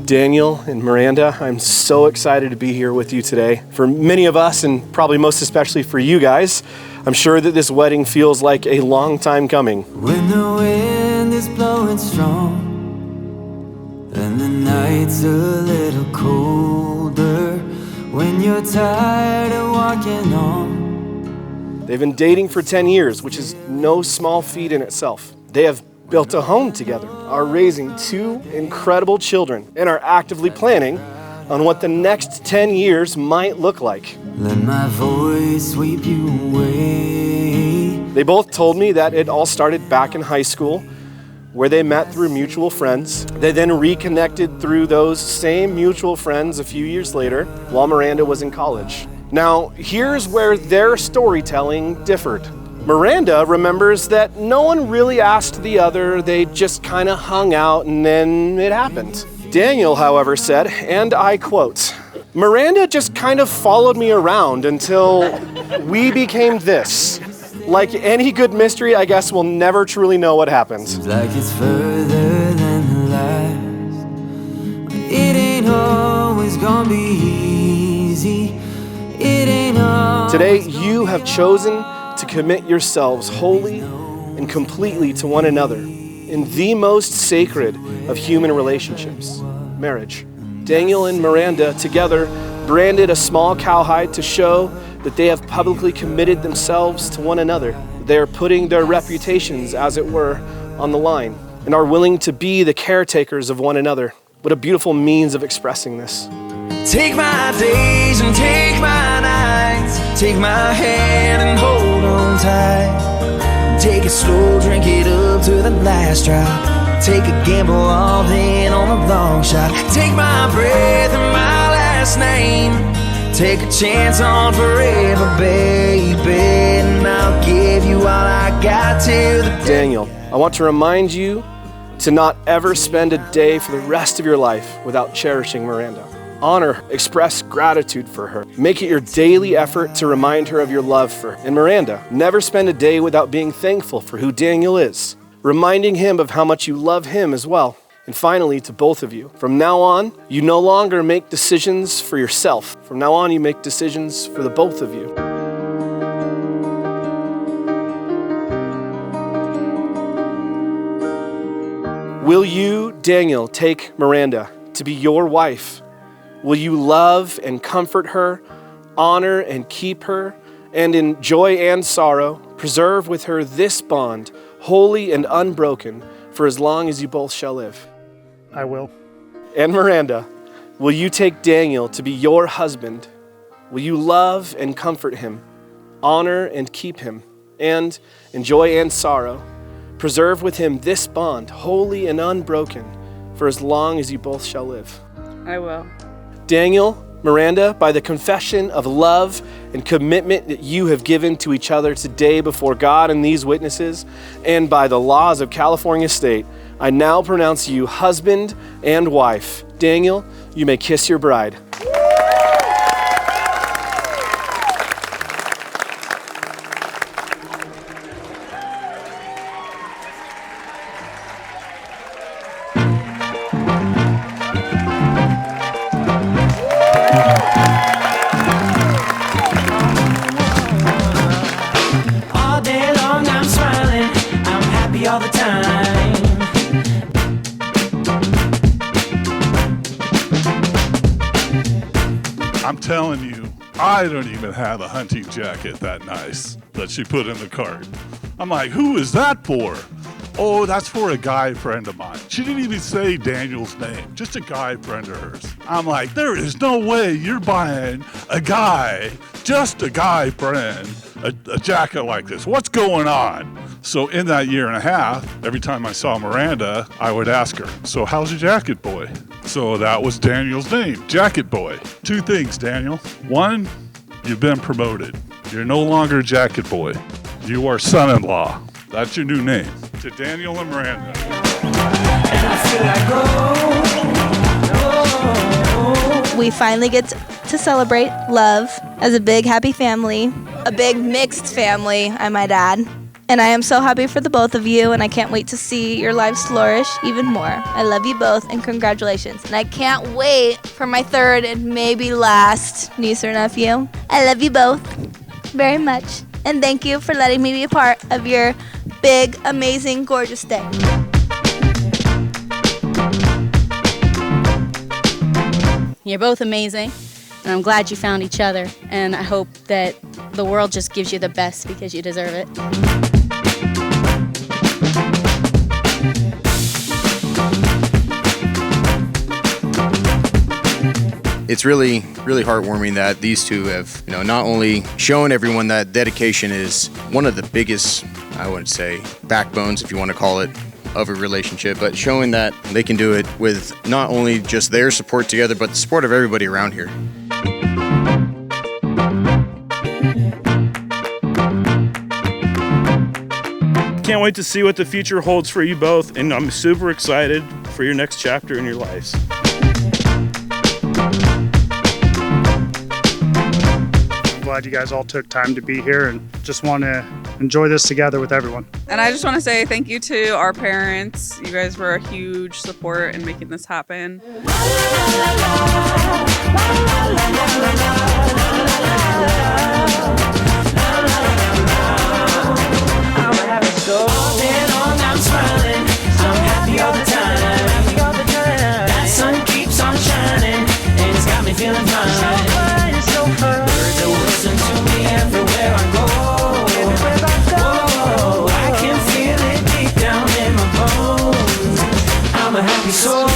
Daniel and Miranda, I'm so excited to be here with you today. For many of us, and probably most especially for you guys, I'm sure that this wedding feels like a long time coming. When the wind is blowing strong and the night's a little colder, when you're tired of walking on. They've been dating for 10 years, which is no small feat in itself. They have built a home together, are raising 2 incredible children, and are actively planning on what the next 10 years might look like. Let my voice sweep you away. They both told me that it all started back in high school, where they met through mutual friends. They then reconnected through those same mutual friends a few years later, while Miranda was in college. Now, here's where their storytelling differed. Miranda remembers that no one really asked the other, they just kind of hung out and then it happened. Daniel, however, said, and I quote, "Miranda just kind of followed me around until we became this. Like any good mystery, I guess we'll never truly know what happened." Seems like it's further than last. It ain't always gonna be easy. It ain't always. Today, you have chosen to commit yourselves wholly and completely to one another in the most sacred of human relationships, marriage. Daniel and Miranda together branded a small cowhide to show that they have publicly committed themselves to one another. They are putting their reputations, as it were, on the line and are willing to be the caretakers of one another. What a beautiful means of expressing this. Take my days and take my nights. Take my hand and hold on tight. Take it slow, drink it up to the last drop. Take a gamble all in on a long shot. Take my breath and my last name. Take a chance on forever, baby. And I'll give you all I got till the day. Daniel, I want to remind you to not ever spend a day for the rest of your life without cherishing Miranda. Honor, express gratitude for her. Make it your daily effort to remind her of your love for her. And Miranda, never spend a day without being thankful for who Daniel is, reminding him of how much you love him as well. And finally, to both of you, from now on, you no longer make decisions for yourself. From now on, you make decisions for the both of you. Will you, Daniel, take Miranda to be your wife? Will you love and comfort her, honor and keep her, and in joy and sorrow, preserve with her this bond, holy and unbroken, for as long as you both shall live? I will. And Miranda, will you take Daniel to be your husband? Will you love and comfort him, honor and keep him, and in joy and sorrow, preserve with him this bond, holy and unbroken, for as long as you both shall live? I will. Daniel, Miranda, by the confession of love and commitment that you have given to each other today before God and these witnesses, and by the laws of California state, I now pronounce you husband and wife. Daniel, you may kiss your bride. All day long I'm smiling, I'm happy all the time. I'm telling you, I don't even have a hunting jacket that nice that she put in the cart. I'm like, who is that for? Oh, that's for a guy friend of mine. She didn't even say Daniel's name, just a guy friend of hers. I'm like, there is no way you're buying a guy, just a guy friend, a jacket like this. What's going on? So in that year and a half, every time I saw Miranda, I would ask her, so how's your jacket boy? So that was Daniel's name, Jacket Boy. 2 things, Daniel. 1, you've been promoted. You're no longer Jacket Boy. You are son-in-law. That's your new name. To Daniel and Miranda. We finally get to celebrate love as a big happy family, a big mixed family, I might add. And I am so happy for the both of you, and I can't wait to see your lives flourish even more. I love you both, and congratulations. And I can't wait for my third and maybe last niece or nephew. I love you both very much, and thank you for letting me be a part of your big, amazing, gorgeous day. You're both amazing, and I'm glad you found each other, and I hope that the world just gives you the best because you deserve it. It's really heartwarming that these two have, not only shown everyone that dedication is one of the biggest, I would say, backbones, if you want to call it, of a relationship, but showing that they can do it with not only just their support together, but the support of everybody around here. Can't wait to see what the future holds for you both, and I'm super excited for your next chapter in your lives. I'm glad you guys all took time to be here and just want to enjoy this together with everyone. And I just want to say thank you to our parents. You guys were a huge support in making this happen. So